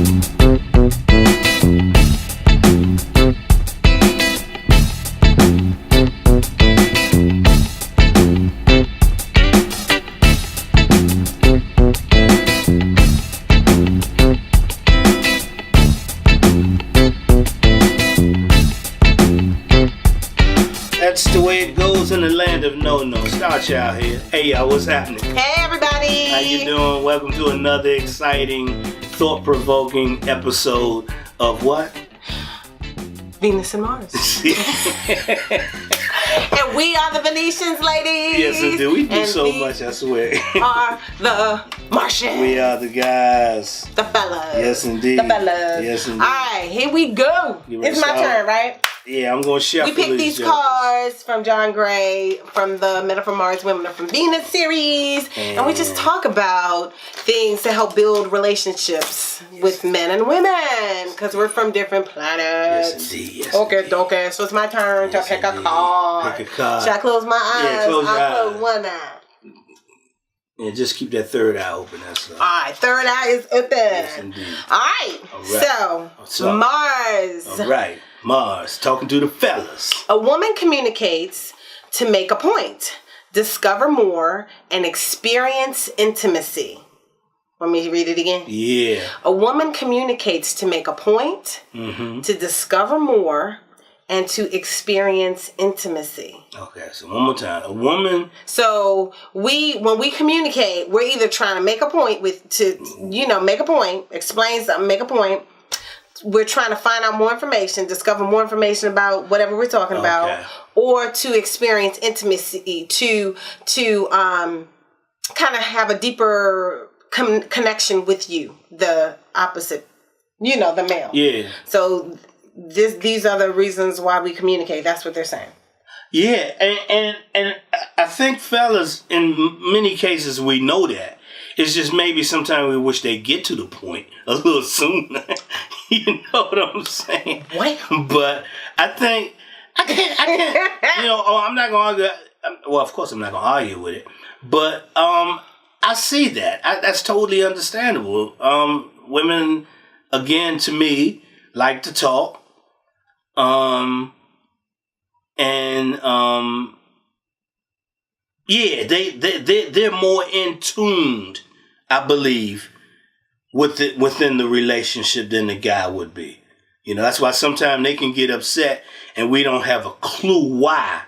That's the way it goes in the land of no-no. Star Child here. Hey, y'all, what's happening? Hey, everybody. How you doing? Welcome to another exciting, thought-provoking episode of what? Venus and Mars. And we are the Venetians, ladies. Yes, indeed. We do and so much, I swear. Are the Martians. We are the guys. The fellas. Yes, indeed. The fellas. Yes, indeed. All right, here we go. It's my turn, right? Yeah, I'm going to shuffle. We picked these cards from John Gray from the Men Are From Mars, Women Are From Venus series. And we just talk about things to help build relationships with men and women. Because we're from different planets. Yes, indeed. Yes, okay. So it's my turn to pick a card. Pick a card. Should I close my eyes? Yeah, close your I'll eyes. close one eye. Yeah, just keep that third eye open. That's all. All right, third eye is open. Yes, indeed. All right. So, Mars. All right. Mars, talking to the fellas. A woman communicates to make a point, discover more, and experience intimacy. Want me to read it again? Yeah. A woman communicates to make a point, to discover more, and to experience intimacy. Okay, so one more time. A woman. So when we communicate, we're either trying to make a point make a point, explain something, make a point. We're trying to find out more information, discover more information about whatever we're talking about, or to experience intimacy, to kind of have a deeper connection with you, the opposite, the male. Yeah. So these are the reasons why we communicate. That's what they're saying. Yeah, and I think fellas, in many cases, we know that. It's just maybe sometimes we wish they get to the point a little sooner. You know what I'm saying? What? But I think I can't. I'm not gonna argue. Well, of course I'm not gonna argue with it. But I see that. That's totally understandable. Women, again, to me, like to talk. They're more in tuned, I believe, within the relationship than the guy would be. That's why sometimes they can get upset and we don't have a clue why.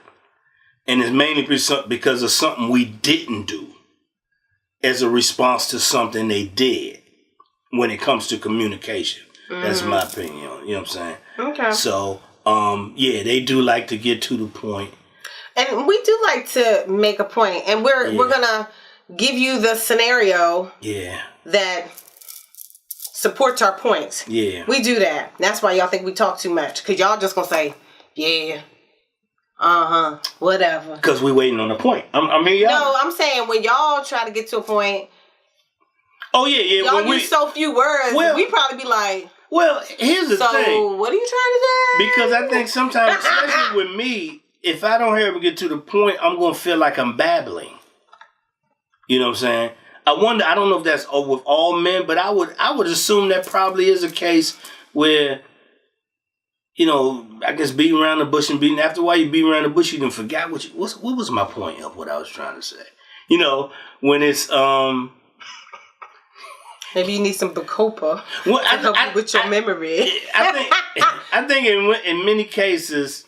And it's mainly because of something we didn't do as a response to something they did when it comes to communication. That's my opinion. You know what I'm saying? Okay. So, they do like to get to the point. And we do like to make a point. And we're going to give you the scenario that supports our points. Yeah. We do that. That's why y'all think we talk too much. Because y'all just going to say, yeah, whatever. Because we waiting on a point. Y'all. No, I'm saying when y'all try to get to a point. Oh, yeah. Y'all use so few words. We probably be like. Well, here's the thing. So, what are you trying to say? Because I think sometimes, especially with me, if I don't ever get to the point, I'm going to feel like I'm babbling. You know what I'm saying? I wonder, I don't know if that's with all men, but I would assume that probably is a case where, I guess beating around the bush and after a while you beat around the bush, you done forgot what was my point of what I was trying to say. When it's, maybe you need some Bacopa to help you with your memory. I think in many cases,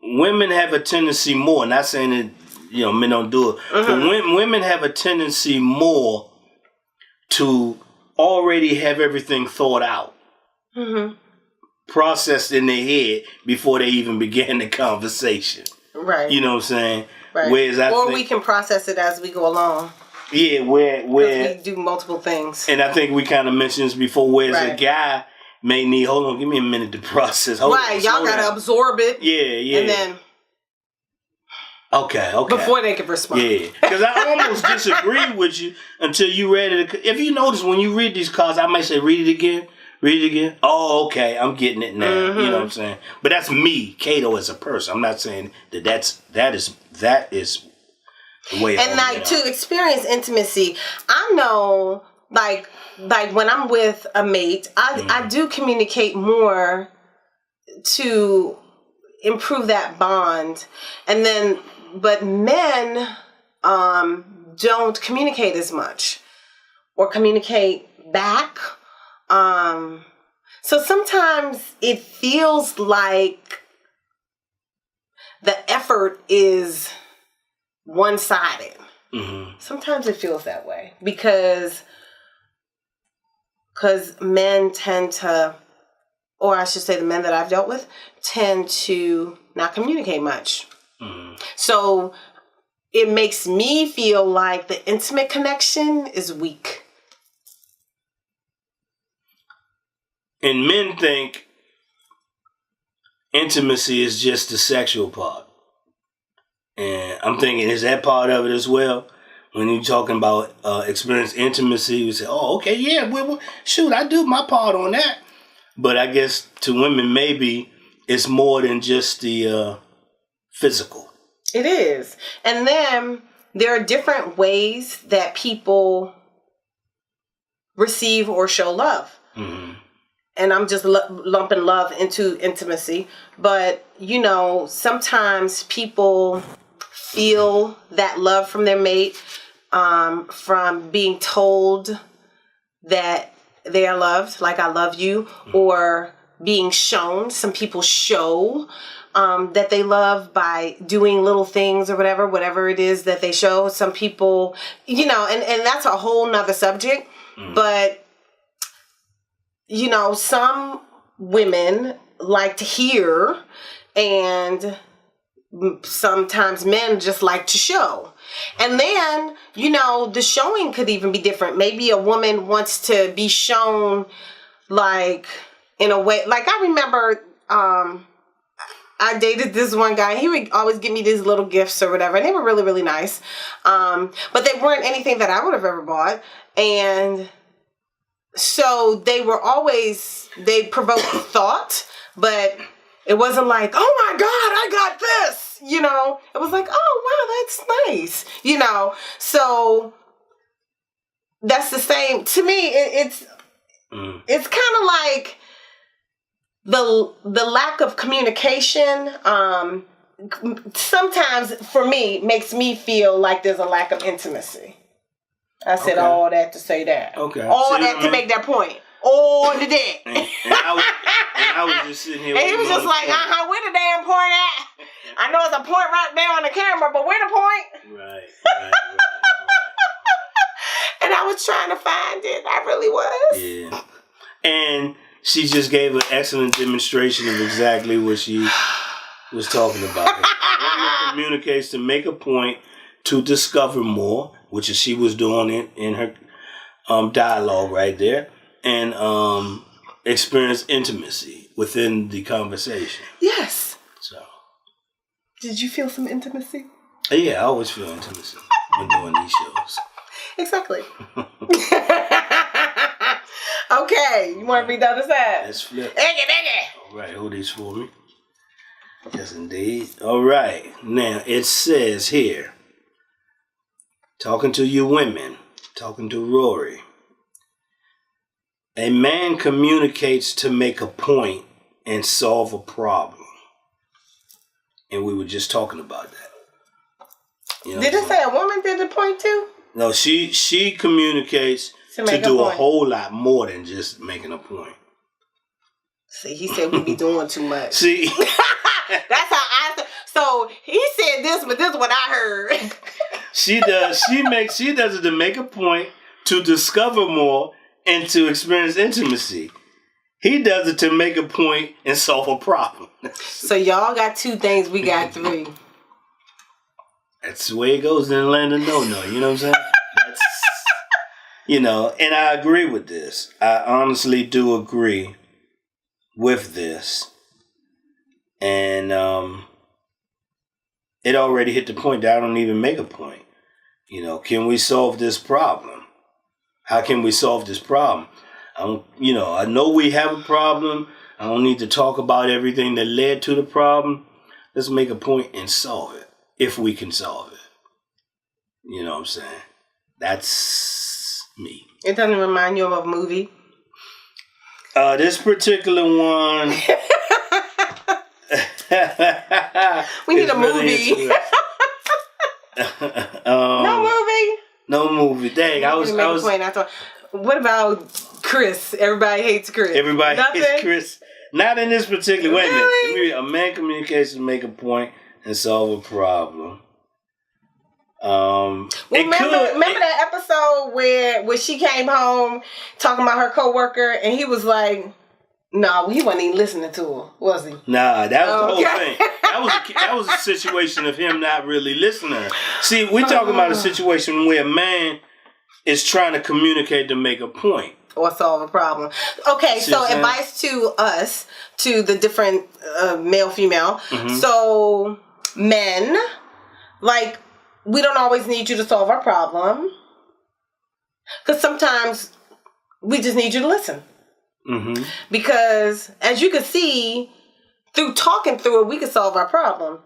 women have a tendency more. Not saying that men don't do it, but women have a tendency more to already have everything thought out, processed in their head before they even began the conversation. Right. You know what I'm saying? Right. Whereas we can process it as we go along. Yeah, where we do multiple things. And I think we kind of mentioned this before, whereas a guy may need, hold on, give me a minute to process. Hold on, y'all got to absorb it. Yeah. And then... Okay. Before they can respond. Yeah. Because I almost disagree with you until you read it. If you notice, when you read these cards, I might say, read it again. Oh, okay, I'm getting it now. You know what I'm saying? But that's me, Kato, as a person. I'm not saying that is the way. And to experience intimacy, I know like when I'm with a mate, I do communicate more to improve that bond. And then, but men don't communicate as much or communicate back. So sometimes it feels like the effort is one-sided. Mm-hmm. Sometimes it feels that way because men tend to, or I should say the men that I've dealt with, tend to not communicate much. Mm-hmm. So it makes me feel like the intimate connection is weak. And men think intimacy is just the sexual part. And I'm thinking, is that part of it as well? When you're talking about experience intimacy, you say, oh, okay, yeah, shoot, I do my part on that. But I guess to women, maybe it's more than just the physical. It is. And then there are different ways that people receive or show love. Mm-hmm. And I'm just lumping love into intimacy. But, sometimes people feel that love from their mate from being told that they are loved, like I love you, or being shown. Some people show that they love by doing little things or whatever it is that they show. Some people, and that's a whole nother subject. Mm. But, some women like to hear, and sometimes men just like to show. And then, the showing could even be different. Maybe a woman wants to be shown, like, in a way. Like, I remember I dated this one guy. He would always give me these little gifts or whatever. And they were really, really nice. But they weren't anything that I would have ever bought. And so they provoked thought, but it wasn't like, oh my God, I got this, It was like, oh, wow, that's nice, So that's the same. To me, it's kind of like the lack of communication. Sometimes, for me, makes me feel like there's a lack of intimacy. I said all that to say that. Okay. All that to make that point. All the day. And I was just sitting here. And he was just like, where the damn point at? I know it's a point right there on the camera, but where the point? Right. And I was trying to find it. I really was. Yeah. And she just gave an excellent demonstration of exactly what she was talking about. Women communicates to make a point to discover more, which is she was doing in her dialogue right there, and experience intimacy within the conversation. Yes. So, did you feel some intimacy? Yeah, I always feel intimacy when doing these shows. Exactly. Okay, you want to read the other side? Let's flip. Eggy. All right, hold these for me. Yes, indeed. All right. Now, it says here, talking to you women, talking to Rorree, a man communicates to make a point and solve a problem. And we were just talking about that. Did it say a woman did the point too? No, she communicates to do a whole lot more than just making a point. See, he said we be doing too much. See? That's how I said. So he said this, but this is what I heard. She does it to make a point, to discover more, and to experience intimacy. He does it to make a point and solve a problem. So y'all got 2 things, we got 3. That's the way it goes in the land of no-no, you know what I'm saying? That's, and I agree with this. I honestly do agree with this. And it already hit the point that I don't even make a point. Can we solve this problem? How can we solve this problem? I know we have a problem. I don't need to talk about everything that led to the problem. Let's make a point and solve it, if we can solve it. You know what I'm saying? That's me. It doesn't remind you of a movie? This particular one... We need a movie. No movie? No movie. Dang, I was... What about Chris? Everybody hates Chris. Everybody hates Chris. Not in this particular... Wait a minute. A man communicates to make a point and solve a problem. Remember that episode where she came home talking about her coworker and he was like, no, he wasn't even listening to her, was he? Nah, that was the whole thing. That was a situation of him not really listening to her. See, we're talking about a situation where a man is trying to communicate to make a point. Or solve a problem. Okay, so advice to us, to the different male, female. Mm-hmm. So, men, like, we don't always need you to solve our problem. Because sometimes we just need you to listen. Mm-hmm. Because, as you can see, through talking through it, we can solve our problem.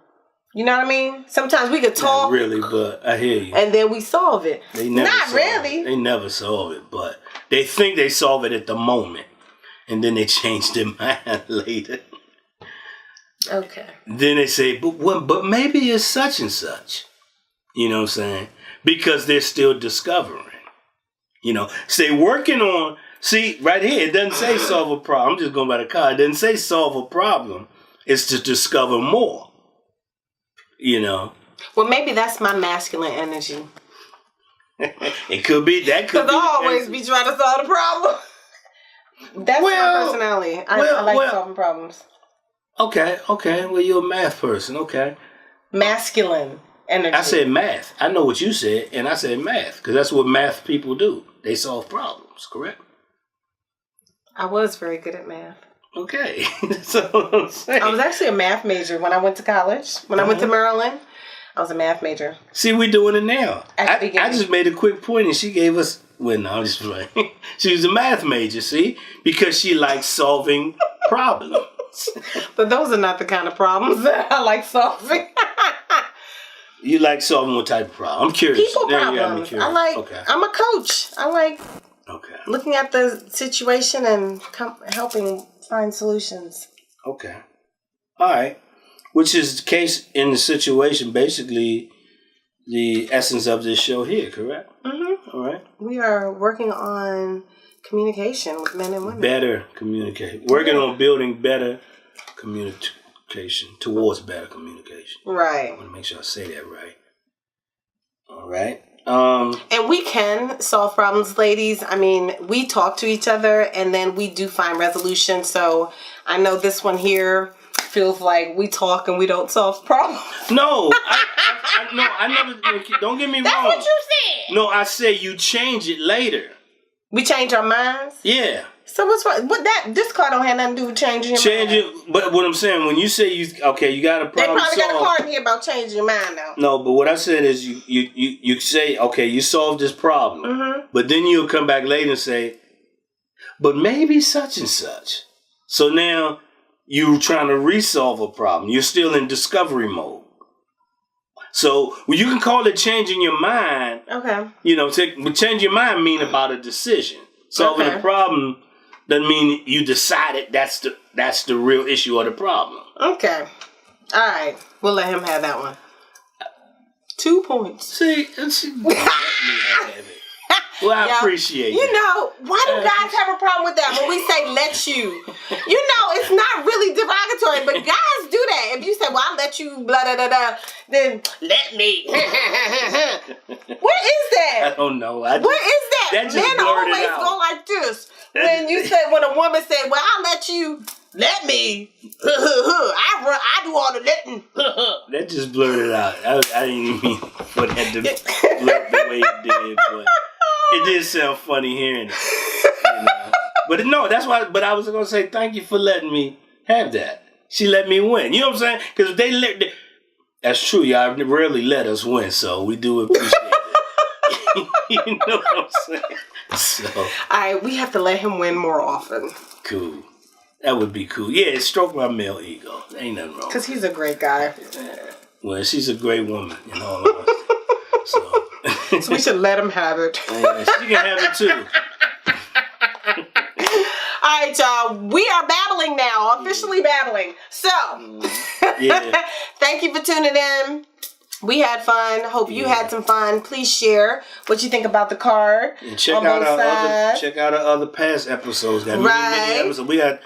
You know what I mean? Sometimes we could talk. Not really, but I hear you. And then we solve it. Not really. They never solve it, but they think they solve it at the moment. And then they change their mind later. Okay. Then they say, but maybe it's such and such. You know what I'm saying? Because they're still discovering. You know, so they're working on, see, right here, it doesn't say solve a problem. I'm just going by the card. It doesn't say solve a problem. It's to discover more. You know? Well, maybe that's my masculine energy. It could be. That could be. Because I always be trying to solve the problem. That's my personality. I like solving problems. Okay. Well, you're a math person. Okay. Masculine energy. I said math. I know what you said, and I said math, because that's what math people do. They solve problems, correct? I was very good at math. Okay. That's what I'm saying. I was actually a math major when I went to college. When I went to Maryland, I was a math major. See, we're doing it now. I just made a quick point, and she gave us... Well, no, I'm just playing. She was a math major, see? Because she likes solving problems. But those are not the kind of problems that I like solving. You like solving what type of problem? I'm curious. People problems. I like... Okay. I'm a coach. I like looking at the situation and helping find solutions. Okay. All right. Which is the case in the situation, basically the essence of this show here, correct? Mm-hmm. All right. We are working on communication with men and women. Better communicate. Working on building better communication towards better communication. Right. I want to make sure I say that right. All right. And we can solve problems, ladies. I mean, we talk to each other and then we do find resolution. So I know this one here feels like we talk and we don't solve problems. No, I never. Don't get me wrong. That's what you said. No, I say you change it later. We change our minds. Yeah. So what's wrong? This card don't have nothing to do with changing your mind. It, but what I'm saying, when you say you got a problem, they probably got a card in here about changing your mind, though. No, but what I said is you say, okay, you solved this problem, but then you'll come back later and say, but maybe such and such. So now you're trying to resolve a problem. You're still in discovery mode. So you can call it changing your mind. Okay. You know, but change your mind mean about a decision. Solving a problem doesn't mean you decided that's the real issue or the problem. Okay. All right. We'll let him have that one. 2 points. See, well, I appreciate it. You know, why do guys have a problem with that when we say let you? You know, it's not really derogatory, but guys do that. If you say, well, I'll let you, blah, blah, blah, blah, then let me. What is that? I don't know. What is that? Men always go like this. When a woman said, well, I'll let you, let me. I do all the letting. That just blurted out. I didn't even mean for that to blurt the way it did, but it did sound funny hearing it. You know? But no, that's why. But I was going to say thank you for letting me have that. She let me win. You know what I'm saying? Because that's true. Y'all rarely let us win, so we do appreciate it. You know what I'm saying? So, all right, we have to let him win more often. Cool. That would be cool. Yeah, it stroked my male ego. Ain't nothing wrong. Because he's a great guy. Yeah. Well, she's a great woman, in all honesty. So. So we should let him have it. Yeah, she can have it too. All right, y'all. We are battling now. Officially battling. So, thank you for tuning in. We had fun. Hope you had some fun. Please share what you think about the card. And check out our other past episodes. Got many episodes. We got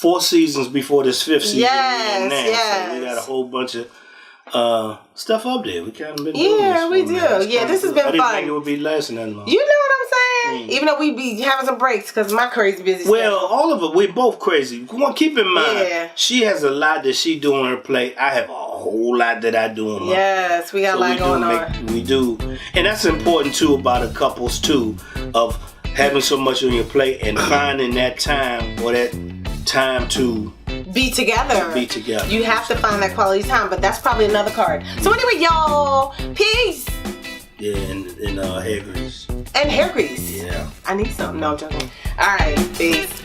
4 seasons before this 5th season. Yes. So we got a whole bunch of stuff up there. We kind of been doing this. Yeah, we do. Yeah, this has been fun. I didn't think it would be lasting that long. You know what I'm saying? Even though we be having some breaks because my crazy busy Well, all of it, we're both crazy. Keep in mind, she has a lot that she do on her plate. I have a whole lot that I do on my plate. We got a lot going on. We do. And that's important, too, about a couples, too, of having so much on your plate and finding that time or that time to be together. You have to find that quality time, but that's probably another card. So anyway, y'all, peace. Yeah, and hair grease. And hair grease. Yeah. I need something. No, I'm joking. All right, peace.